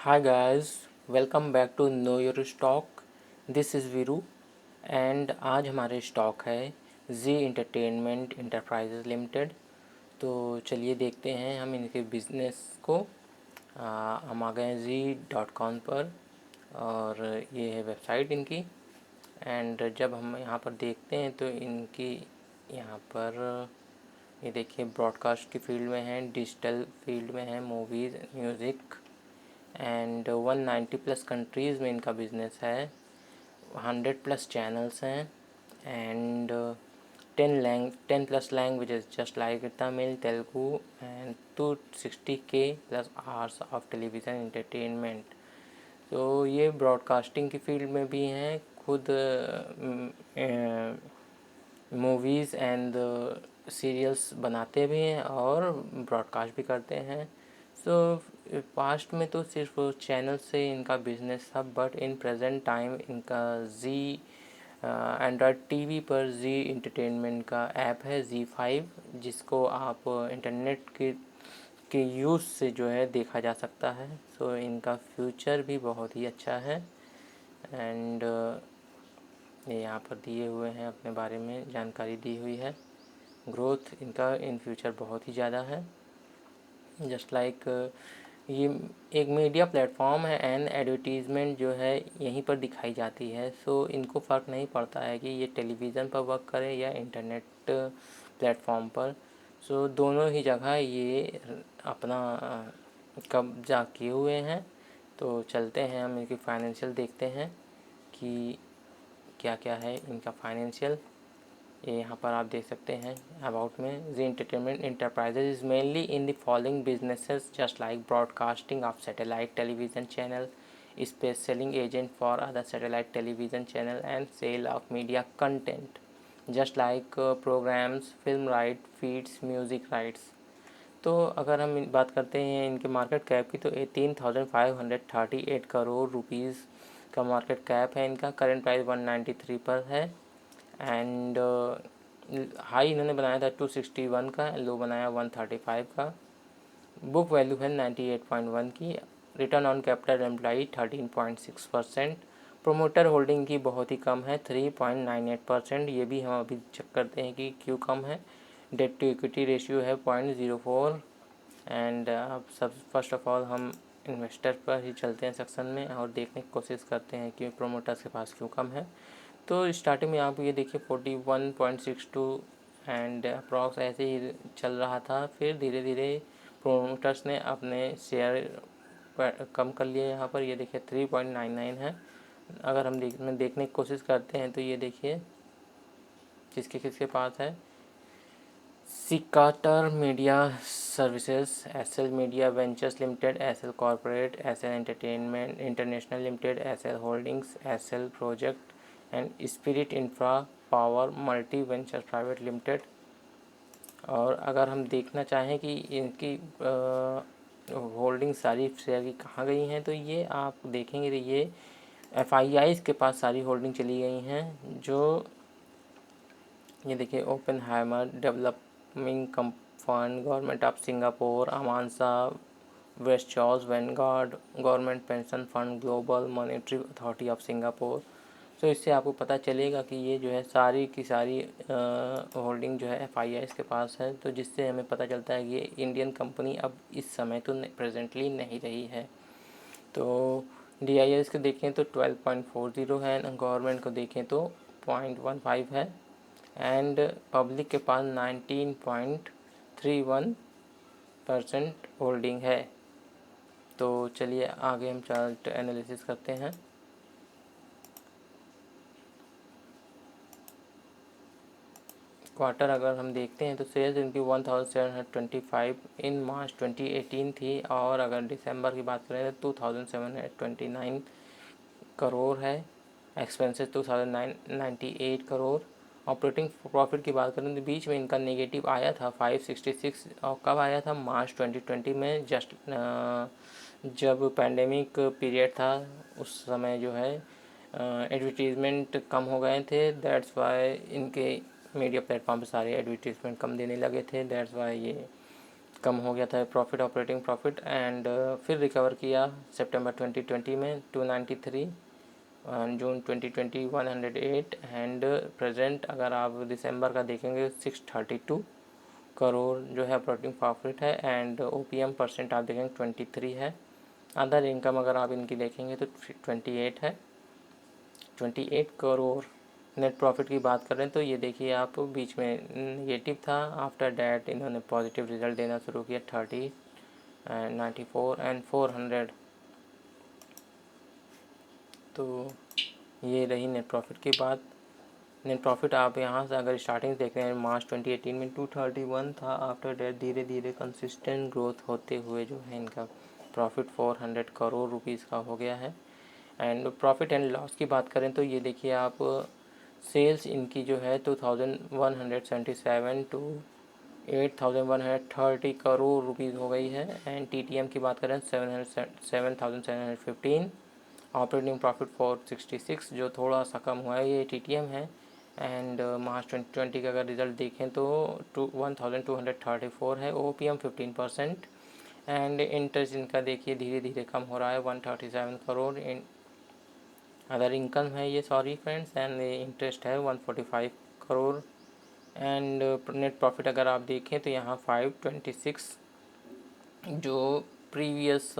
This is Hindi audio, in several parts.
Hi guys, welcome back to Know Your Stock. This is Veeru and आज हमारे स्टॉक है जी इंटरटेनमेंट इंटरप्राइजेज लिमिटेड। तो चलिए देखते हैं हम इनके बिज़नेस को। हम आ गए हैं जी.com पर और ये है वेबसाइट इनकी। एंड जब हम यहाँ पर देखते हैं तो इनकी यहाँ पर ये देखिए ब्रॉडकास्ट की फील्ड में है, डिजिटल फील्ड में है, movies, music and 190 plus countries में इनका बिज़नेस है। 100 प्लस चैनल्स हैं and 10 plus languages just like Tamil, Telugu and 260K plus hours of television entertainment. तो ये ब्रॉडकास्टिंग की फील्ड में भी हैं, खुद मूवीज़ एंड सीरियल्स बनाते भी हैं और ब्रॉडकास्ट भी करते हैं। सो पास्ट में तो सिर्फ चैनल से इनका बिजनेस था, बट इन प्रेजेंट टाइम इनका जी एंड्रॉयड टीवी पर जी इंटरटेनमेंट का ऐप है जी5, जिसको आप इंटरनेट के यूज़ से जो है देखा जा सकता है। सो इनका फ्यूचर भी बहुत ही अच्छा है एंड ये यहाँ पर दिए हुए हैं, अपने बारे में जानकारी दी हुई है। ग्रोथ इनका इन फ्यूचर बहुत ही ज़्यादा है। जस्ट लाइक ये एक मीडिया प्लेटफॉर्म है एंड एडवर्टीज़मेंट जो है यहीं पर दिखाई जाती है। सो इनको फ़र्क नहीं पड़ता है कि ये टेलीविज़न पर वर्क करे या इंटरनेट प्लेटफॉर्म पर। सो दोनों ही जगह ये अपना कब्जा किए हुए हैं। तो चलते हैं हम इनकी फाइनेंशियल देखते हैं कि क्या क्या है इनका फाइनेंशियल। ये यहाँ पर आप देख सकते हैं अबाउट में, Zee entertainment enterprises is mainly in the following businesses just like broadcasting of satellite television channel, space selling agent for other satellite television channel and sale of media content just like programmes, film right, feeds, music rights. तो अगर हम बात करते हैं इनके मार्केट कैप की, तो 18,538 करोड़ रुपीज़ का मार्केट कैप है इनका। करंट प्राइस 193 पर है एंड हाई इन्होंने बनाया था 261 का, लो बनाया 135 का। बुक वैल्यू है 98.1 की। Return on capital employee 13.6%। Promoter holding की बहुत ही कम है 3.98%। ये भी हम अभी चेक करते हैं कि क्यों कम है। डेट टू इक्विटी रेशियो है 0.04 एंड अब सब फर्स्ट ऑफ ऑल हम इन्वेस्टर पर ही चलते हैं सेक्शन में और देखने की कोशिश करते हैं कि प्रोमोटर्स के पास क्यों कम है। तो स्टार्टिंग में आप ये देखिए 41.62 एंड अप्रॉक्स ऐसे ही चल रहा था। फिर धीरे धीरे प्रोमोटर्स ने अपने शेयर कम कर लिए। यहाँ पर ये देखिए 3.99 है। अगर हम देखने की कोशिश करते हैं तो ये देखिए किसके किसके पास है। Cyquator media services, SL media ventures limited, SL corporate, SL entertainment international limited, SL holdings, SL project and spirit infra power multi venture private limited. और अगर हम देखना चाहें कि इनकी होल्डिंग सारी शेयर की कहाँ गई हैं, तो ये आप देखेंगे तो ये एफआईआईज के पास सारी होल्डिंग चली गई हैं। जो ये देखिए Oppenheimer developing fund, government of Singapore, Amansa, वेस्टजॉर्ज Vanguard, government pension fund, global monetary authority of Singapore. तो इससे आपको पता चलेगा कि ये जो है सारी की सारी होल्डिंग जो है एफआईआईज के पास है। तो जिससे हमें पता चलता है कि ये इंडियन कंपनी अब इस समय तो प्रेजेंटली नहीं रही है। तो डीआईएस को देखें तो 12.40 है, गवर्नमेंट को देखें तो 0.15 है एंड पब्लिक के पास 19.31% होल्डिंग है। तो चलिए आगे हम चार्ट एनालिसिस करते हैं। क्वार्टर अगर हम देखते हैं तो सेल्स इनकी 1725 इन मार्च 2018 थी, और अगर दिसंबर की बात करें तो 2729 करोड़ है। एक्सपेंसेस 2098 करोड़। ऑपरेटिंग प्रॉफिट की बात करें तो बीच में इनका नेगेटिव आया था 566, और कब आया था, मार्च 2020 में, जस्ट जब पैंडेमिक पीरियड था। उस समय जो है एडवर्टीज़मेंट कम हो गए थे, दैट्स वाई इनके मीडिया प्लेटफॉर्म पे सारे एडवर्टीज़मेंट कम देने लगे थे, दैट्स वाई ये कम हो गया था प्रॉफिट, ऑपरेटिंग प्रॉफिट, एंड फिर रिकवर किया सितंबर 2020 में 293, जून 2020 108, एंड प्रेजेंट अगर आप दिसंबर का देखेंगे 632 करोड़ जो है ऑपरेटिंग प्रॉफिट है, एंड ओपीएम परसेंट आप देखेंगे 23 है। अदर इनकम अगर आप इनकी देखेंगे तो 28 है, 28 करोड़। नेट प्रॉफिट की बात करें तो ये देखिए आप बीच में नेगेटिव था, आफ्टर डैट इन्होंने पॉजिटिव रिजल्ट देना शुरू किया 30 एंड 94 एंड 400। तो ये रही नेट प्रॉफिट की बात। नेट प्रॉफिट आप यहाँ से अगर स्टार्टिंग देख रहे हैं मार्च 2018 में 231 था, आफ्टर डैट धीरे धीरे कंसिस्टेंट ग्रोथ होते हुए जो है इनका प्रॉफिट 400 करोड़ रुपीज़ का हो गया है। एंड प्रॉफिट एंड लॉस की बात करें तो ये देखिए आप सेल्स इनकी जो है 2177 टू 8130 करोड़ रुपीज़ हो गई है, एंड टीटीएम की बात करें 7715, ऑपरेटिंग प्रॉफिट 466 जो थोड़ा सा कम हुआ है, ये टीटीएम है। एंड मार्च 2020 का अगर रिजल्ट देखें तो 1234 है, ओपीएम 15%, एंड इंटरेस्ट इनका देखिए धीरे धीरे कम हो रहा है 137 करोड़। अदर इनकम है ये, सॉरी फ्रेंड्स, एंड इंटरेस्ट है 145 करोड़। एंड नेट प्रॉफिट अगर आप देखें तो यहाँ 526 जो प्रीवियस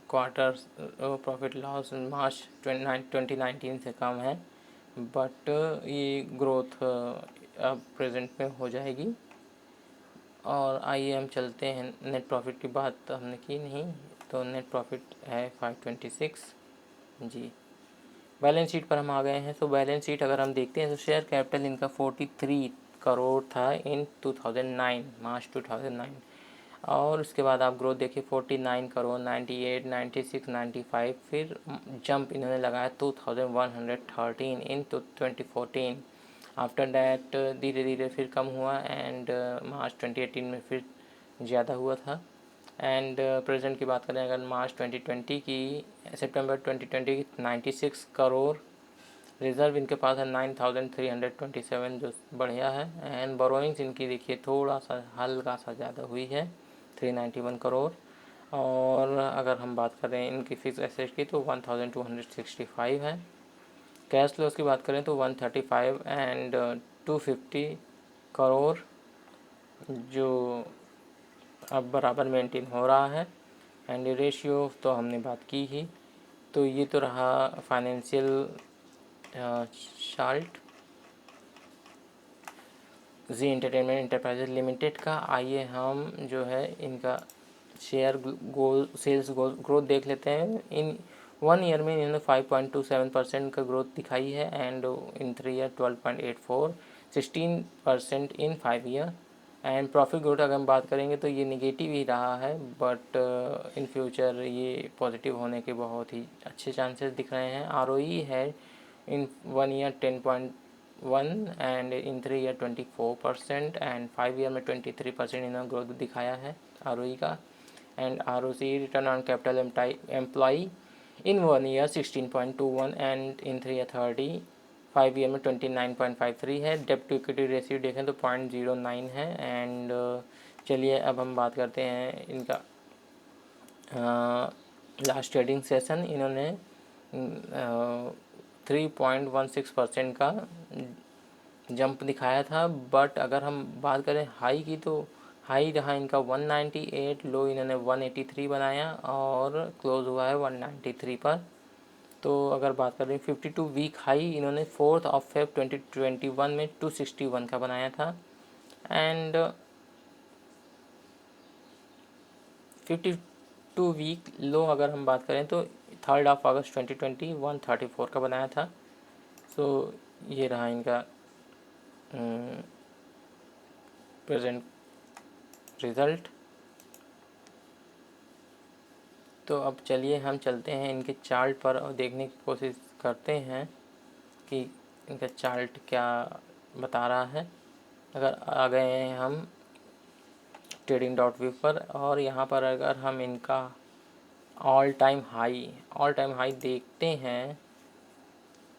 क्वार्टर प्रॉफिट लॉस मार्च 2019 से कम है, बट ये ग्रोथ अब प्रेजेंट में हो जाएगी। और आइए हम चलते हैं, नेट प्रॉफिट की बात हमने की नहीं, तो नेट प्रॉफिट है 526 जी। बैलेंस शीट पर हम आ गए हैं। तो बैलेंस शीट अगर हम देखते हैं तो शेयर कैपिटल इनका 43 करोड़ था इन 2009, मार्च 2009, और उसके बाद आप ग्रोथ देखिए 49 करोड़, 98, 96, 95, फिर जंप इन्होंने लगाया 2113 इन 2014। आफ्टर डैट धीरे धीरे फिर कम हुआ, एंड मार्च 2018 में फिर ज़्यादा हुआ था। एंड प्रेजेंट की बात करें अगर मार्च 2020 की, सितंबर 2020 की 96 करोड़, रिज़र्व इनके पास है 9327 जो बढ़िया है। एंड बोरोइंग्स इनकी देखिए थोड़ा सा हल्का सा ज़्यादा हुई है 391 करोड़। और अगर हम बात करें इनकी फिक्स एसेट की तो 1265 है। कैश फ्लोज की बात करें तो 135 एंड 250 करोड़ जो अब बराबर मेंटेन हो रहा है। एंड रेशियो तो हमने बात की ही। तो ये तो रहा फाइनेंशियल चार्ट जी एंटरटेनमेंट एंटरप्राइजेज लिमिटेड का। आइए हम जो है इनका शेयर गोल सेल्स ग्रोथ देख लेते हैं। इन 1 ईयर में इन्होंने 5.27% का ग्रोथ दिखाई है, and in 3 year 12.84, 16% in 5 year. And profit growth अगर हम बात करेंगे तो ये निगेटिव ही रहा है, बट इन फ्यूचर ये पॉजिटिव होने के बहुत ही अच्छे चांसेस दिख रहे हैं। आरओई है इन 1 year 10.1 and in 3 year 24%, and 5 year में 23% इन्होंने ग्रोथ दिखाया है आरओई का। And ROC return on capital employee in 1 year 16.21 and in 3 year 30, 5 year में 29.53 है। डेब्ट टू इक्विटी रेशियो देखें तो 0.09 है। एंड चलिए अब हम बात करते हैं इनका लास्ट ट्रेडिंग सेशन इन्होंने 3.16% का जंप दिखाया था, बट अगर हम बात करें हाई की तो हाई रहा इनका 198, लो इन्होंने 183 बनाया और क्लोज हुआ है 193 पर। तो अगर बात करें 52 वीक हाई इन्होंने 4 February 2021 में 261 का बनाया था, एंड 52 वीक लो अगर हम बात करें तो 3 August 2020 134 का बनाया था। सो ये रहा इनका प्रेजेंट रिज़ल्ट। तो अब चलिए हम चलते हैं इनके चार्ट पर और देखने की कोशिश करते हैं कि इनका चार्ट क्या बता रहा है। अगर आ गए हैं हम trading.view पर, और यहाँ पर अगर हम इनका ऑल टाइम हाई देखते हैं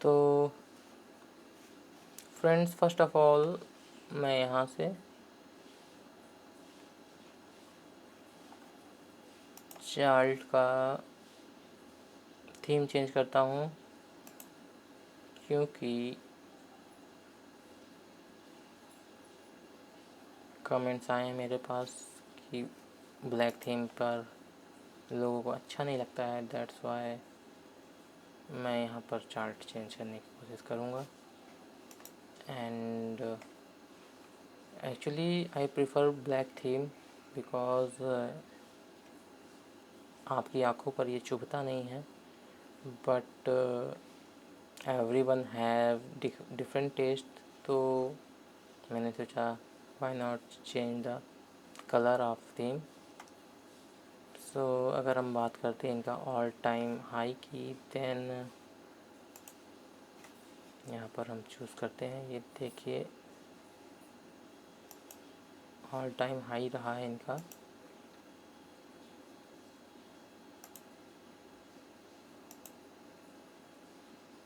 तो फ्रेंड्स फर्स्ट ऑफ ऑल मैं यहाँ से चार्ट का थीम चेंज करता हूँ क्योंकि कमेंट्स आए हैं मेरे पास कि ब्लैक थीम पर लोगों को अच्छा नहीं लगता है। दैट्स वाई मैं यहाँ पर चार्ट चेंज करने की कोशिश करूँगा। And actually I prefer black theme because आपकी आँखों पर ये चुभता नहीं है। But everyone have different taste, तो मैंने सोचा why not change the colour of theme. So अगर हम बात करते हैं इनका ऑल टाइम हाई की, देन यहाँ पर हम चूज़ करते हैं। ये देखिए ऑल टाइम हाई रहा है इनका।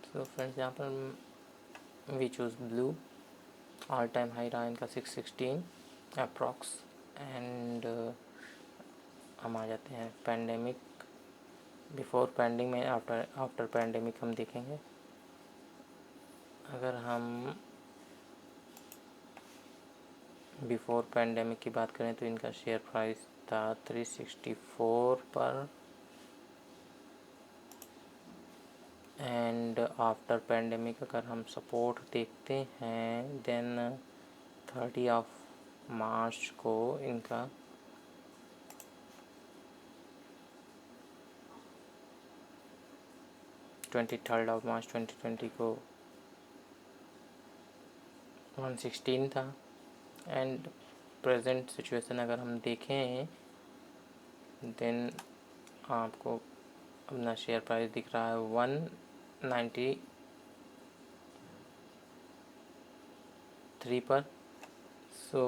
सो फ्रेंड्स यहाँ पर we choose blue. All time high रहा इनका 616 अप्रॉक्स। एंड हम आ जाते हैं पैंडेमिक, बिफोर पैंडेमिक में, आफ्टर पैंडेमिक हम देखेंगे। अगर हम बिफोर पैंडेमिक की बात करें तो इनका शेयर प्राइस था 364 पर। एंड आफ्टर पैंडेमिक अगर हम सपोर्ट देखते हैं, देन 30 मार्च को इनका 23 मार्च 2020 को 116 था। एंड प्रेजेंट सिचुएशन अगर हम देखें, देन आपको अपना शेयर प्राइस दिख रहा है 193 पर। सो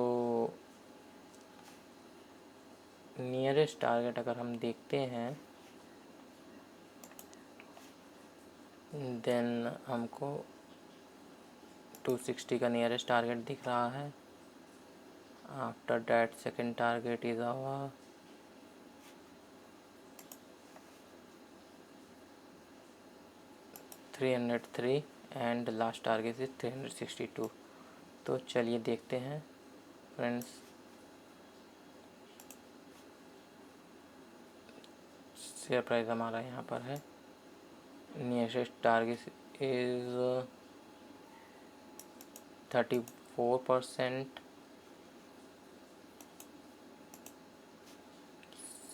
नियरेस्ट टारगेट अगर हम देखते हैं, देन हमको 260 का नियरेस्ट टारगेट दिख रहा है। After that second target is our 303 and last target is 362। तो चलिए देखते हैं फ्रेंड्स। शेयर प्राइस हमारा यहाँ पर है। Nearest target is 34%।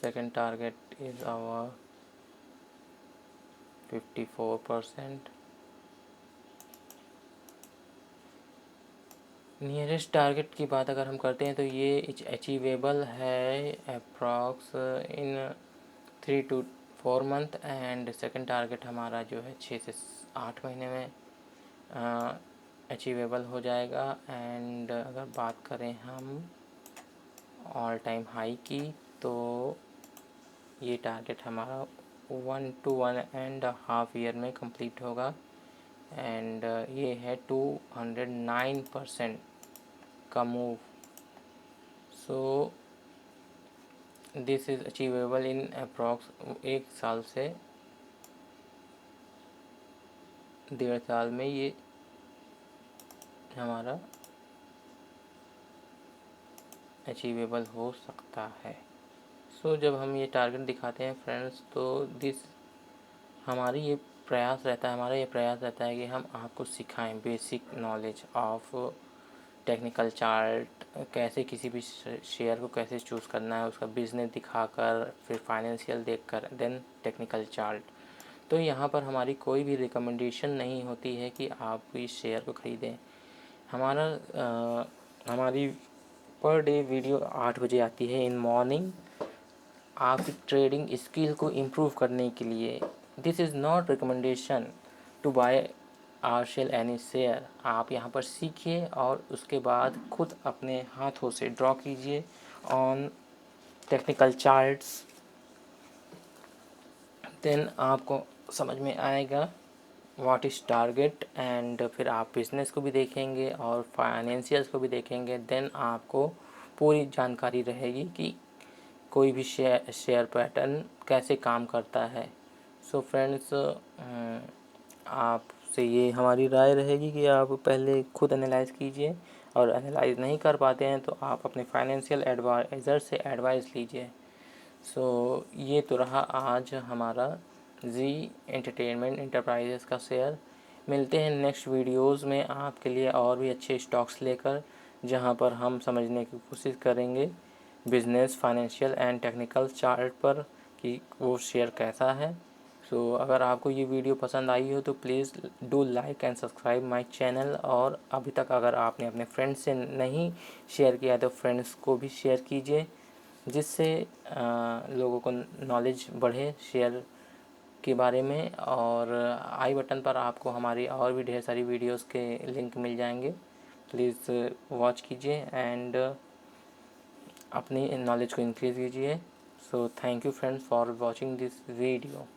Second target is our 54%। Nearest target की बात अगर हम करते हैं तो ये अचीवेबल है approx in 3 to 4 month. And second target हमारा जो है 6 से 8 महीने में अचीवेबल हो जाएगा। एंड अगर बात करें हम ऑल टाइम हाई की, तो ये टारगेट हमारा 1 to 1.5 ईयर में कंप्लीट होगा। एंड ये है 209% का move. So this is achievable in approx 1 साल से 1.5 साल में ये हमारा अचीवेबल हो सकता है। सो जब हम ये टारगेट दिखाते हैं फ्रेंड्स, तो हमारा ये प्रयास रहता है कि हम आपको सिखाएं basic knowledge of technical chart, कैसे किसी भी शेयर को कैसे चूज़ करना है, उसका बिजनेस दिखाकर, फिर फाइनेंशियल देखकर, देन टेक्निकल चार्ट। तो यहाँ पर हमारी कोई भी रिकमेंडेशन नहीं होती है कि आप इस शेयर को ख़रीदें। हमारी पर डे वीडियो 8 बजे आती है इन मॉर्निंग, आपकी ट्रेडिंग स्किल को इम्प्रूव करने के लिए। This is not recommendation to buy or sell any share. आप यहाँ पर सीखिए और उसके बाद खुद अपने हाथों से ड्रॉ कीजिए ऑन टेक्निकल चार्ट्स। देन आपको समझ में आएगा व्हाट इज़ टारगेट। एंड फिर आप बिजनेस को भी देखेंगे और फाइनेंशियल्स को भी देखेंगे। देन आपको पूरी जानकारी रहेगी कि कोई भी शेयर पैटर्न कैसे काम करता है। सो फ्रेंड्स, आपसे ये हमारी राय रहेगी कि आप पहले खुद एनालाइज कीजिए, और एनालाइज नहीं कर पाते हैं तो आप अपने फाइनेंशियल एडवाइज़र से एडवाइस लीजिए। सो ये तो रहा आज हमारा जी एंटरटेनमेंट इंटरप्राइजेस का शेयर। मिलते हैं नेक्स्ट वीडियोस में आपके लिए और भी अच्छे स्टॉक्स लेकर, जहां पर हम समझने की कोशिश करेंगे business, financial and technical chart पर कि वो शेयर कैसा है। सो अगर आपको ये वीडियो पसंद आई हो तो please do like and subscribe my channel, और अभी तक अगर आपने अपने फ्रेंड्स से नहीं शेयर किया तो फ्रेंड्स को भी शेयर कीजिए, जिससे लोगों को नॉलेज बढ़े शेयर के बारे में। और आई बटन पर आपको हमारी और भी ढेर सारी वीडियोस के लिंक मिल जाएंगे, प्लीज़ वॉच कीजिए एंड अपनी नॉलेज को इंक्रीज़ कीजिए। So thank you friends for watching this video.